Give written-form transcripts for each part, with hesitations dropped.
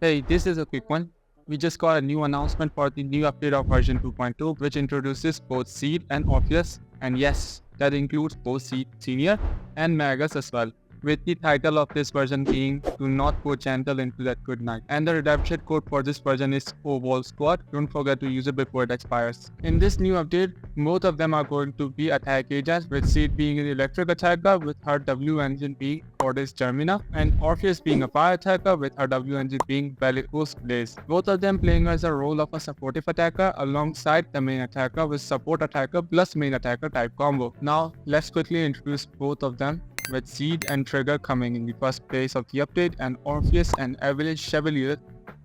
Hey, this is a quick one. We just got a new announcement for the new update of version 2.2, which introduces both Seed and Orpheus, and yes, that includes both Seed Senior and Magus as well. With the title of this version being Do Not Go Gentle Into That Good Night. And the redemption code for this version is OVOL Squad. Don't forget to use it before it expires. In this new update, both of them are going to be attack agents, with Seed being an electric attacker with her W engine being Cordis Germina, and Orpheus being a fire attacker with her W engine being Bellicose Blaze. Both of them playing as a role of a supportive attacker alongside the main attacker with support attacker plus main attacker type combo. Now let's quickly introduce both of them, with Seed and Trigger coming in the first phase of the update and Orpheus and Evelyn Chevalier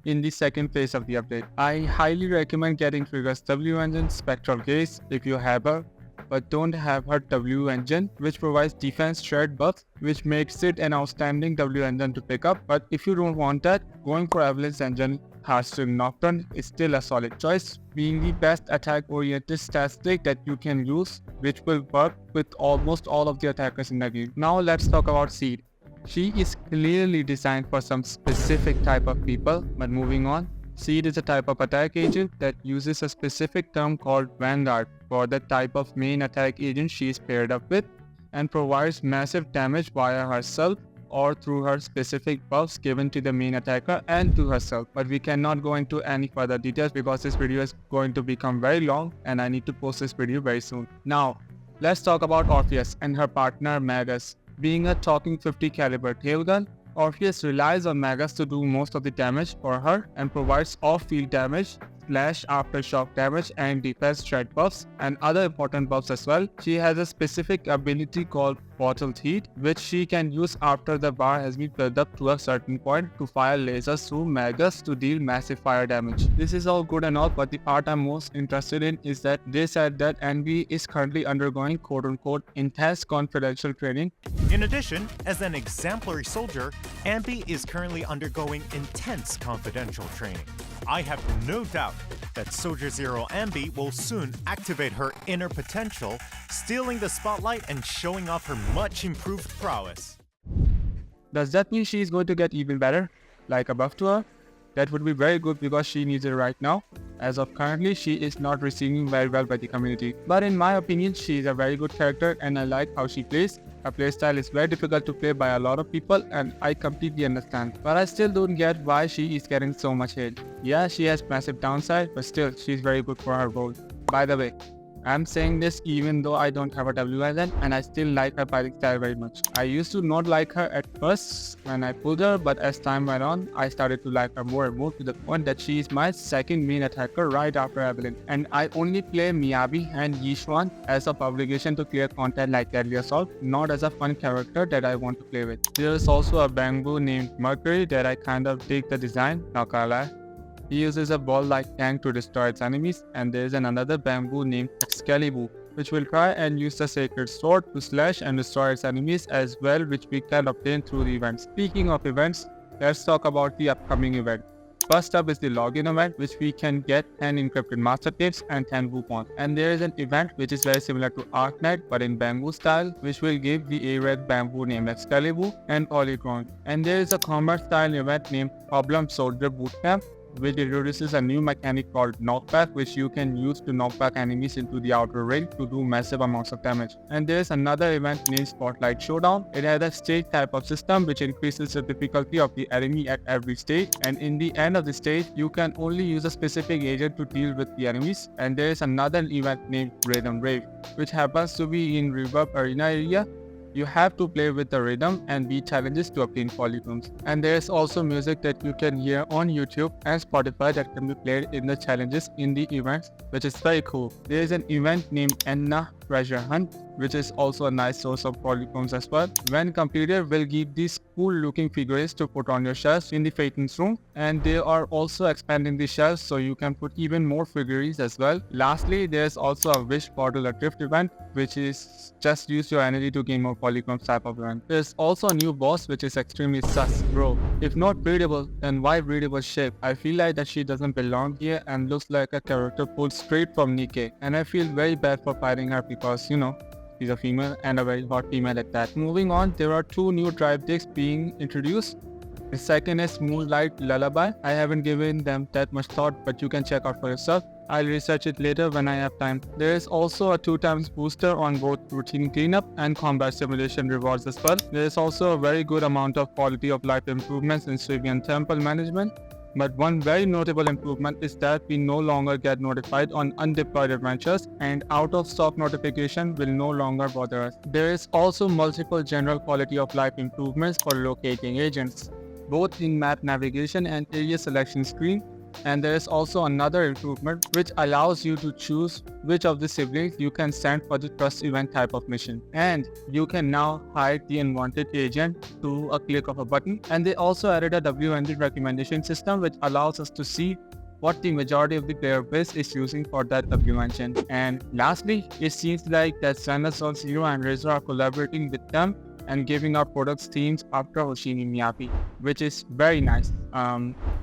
in the second phase of the update. I highly recommend getting Trigger's W engine Spectral Gaze if you have her, but don't have her W engine, which provides defense shared buffs, which makes it an outstanding W engine to pick up. But if you don't want that, going for Evelyn's engine Hearthstone Nocturne is still a solid choice, being the best attack-oriented statistic that you can use, which will work with almost all of the attackers in the game. Now let's talk about Seed. She is clearly designed for some specific type of people, but moving on. Seed is a type of attack agent that uses a specific term called Vanguard for the type of main attack agent she is paired up with, and provides massive damage via herself or through her specific buffs given to the main attacker and to herself. But we cannot go into any further details because this video is going to become very long and I need to post this video very soon. Now, let's talk about Orpheus and her partner Magus. Being a talking 50 caliber tailgun, Orpheus relies on Magus to do most of the damage for her and provides off-field damage, slash aftershock damage and defense threat buffs and other important buffs as well. She has a specific ability called Bottled Heat, which she can use after the bar has been built up to a certain point to fire lasers through Magus to deal massive fire damage. This is all good and all, but the part I'm most interested in is that they said that NB is currently undergoing quote-unquote intense confidential training. In addition, as an exemplary soldier, Ambi is currently undergoing intense confidential training. I have no doubt that Soldier Zero Ambi will soon activate her inner potential, stealing the spotlight and showing off her much improved prowess. Does that mean she is going to get even better? Like a buff to her? That would be very good because she needs it right now. As of currently, she is not receiving very well by the community. But in my opinion, she is a very good character and I like how she plays. Her playstyle is very difficult to play by a lot of people and I completely understand. But I still don't get why she is getting so much hate. Yeah, she has massive downside, but still, she is very good for her role. By the way, I'm saying this even though I don't have a WLN and I still like her fighting style very much. I used to not like her at first when I pulled her, but as time went on, I started to like her more and more to the point that she is my second main attacker right after Evelyn. And I only play Miyabi and Yishuan as a obligation to clear content like Deadly Assault, not as a fun character that I want to play with. There is also a Bamboo named Mercury that I kind of dig the design, not gonna lie. He uses a ball-like tank to destroy its enemies, and there is another bamboo named Excalibur, which will try and use the sacred sword to slash and destroy its enemies as well, which we can obtain through the events. Speaking of events, let's talk about the upcoming event. First up is the login event, which we can get 10 encrypted master tapes and 10 Wukong. And there is an event which is very similar to Arc Knight but in bamboo style, which will give the A-Red bamboo named Excalibur and Polygon. And there is a combat style event named Problem Soldier Bootcamp, which introduces a new mechanic called knockback, which you can use to knock back enemies into the outer ring to do massive amounts of damage. And there is another event named Spotlight Showdown. It has a stage type of system which increases the difficulty of the enemy at every stage, and in the end of the stage you can only use a specific agent to deal with the enemies. And there is another event named Rhythm Rave, which happens to be in Reverb Arena area. You have to play with the rhythm and beat challenges to obtain polygons. And there is also music that you can hear on YouTube and Spotify that can be played in the challenges in the events, which is very cool. There is an event named Enna Treasure Hunt, which is also a nice source of polygons as well. When completed, will give these cool looking figurines to put on your shelves in the Phaeton's room, and they are also expanding the shelves so you can put even more figurines as well. Lastly, there's also a Wish Bottle Adrift event, which is just use your energy to gain more polygons type of event. There's also a new boss which is extremely sus, bro. If not breedable, then why breedable shape? I feel like that she doesn't belong here and looks like a character pulled straight from Nikke, and I feel very bad for fighting her because, you know, she's a female and a very hot female at that. Moving on, there are two new tribe decks being introduced. The second is Moonlight Lullaby. I haven't given them that much thought, but you can check out for yourself. I'll research it later when I have time. There is also a 2x booster on both routine cleanup and combat simulation rewards as well. There is also a very good amount of quality of life improvements in swimming and temple management. But one very notable improvement is that we no longer get notified on undeployed adventures, and out of stock notification will no longer bother us. There is also multiple general quality of life improvements for locating agents, both in map navigation and area selection screen. And there is also another improvement which allows you to choose which of the siblings you can send for the trust event type of mission. And you can now hide the unwanted agent to a click of a button. And they also added a WND recommendation system which allows us to see what the majority of the player base is using for that W engine. And lastly, it seems like that Zenless Zero and Razor are collaborating with them and giving our products themes after Hoshimi Miyabi, which is very nice.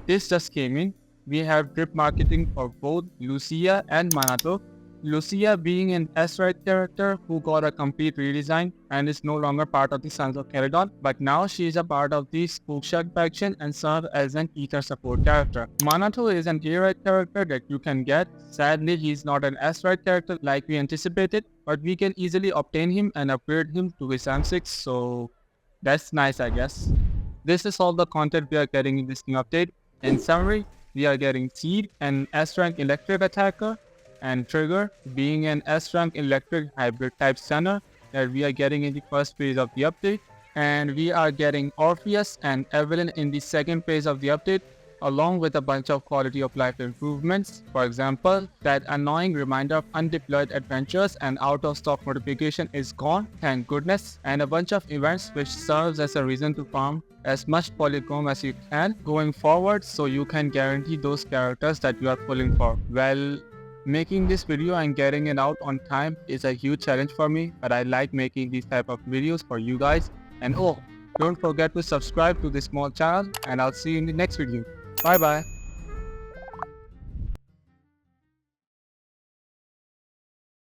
This just came in. We have drip marketing for both Lucia and Manato. Lucia being an S-Rite character who got a complete redesign and is no longer part of the Sons of Caledon, but now she is a part of the Spookshark faction and serves as an Ether support character. Manato is an A-Rite character that you can get. Sadly, he's not an S-Rite character like we anticipated, but we can easily obtain him and upgrade him to his M6, so that's nice, I guess. This is all the content we are getting in this new update. In summary, we are getting Seed, an S-rank electric attacker, and Trigger, being an S-rank electric hybrid type stunner that we are getting in the first phase of the update. And we are getting Orpheus and Evelyn in the second phase of the update, along with a bunch of quality of life improvements. For example, that annoying reminder of undeployed adventures and out of stock notification is gone, thank goodness, and a bunch of events which serves as a reason to farm as much polychrome as you can going forward, so you can guarantee those characters that you are pulling for. Well, making this video and getting it out on time is a huge challenge for me, but I like making these type of videos for you guys. And oh, don't forget to subscribe to this small channel, and I'll see you in the next video. Bye bye.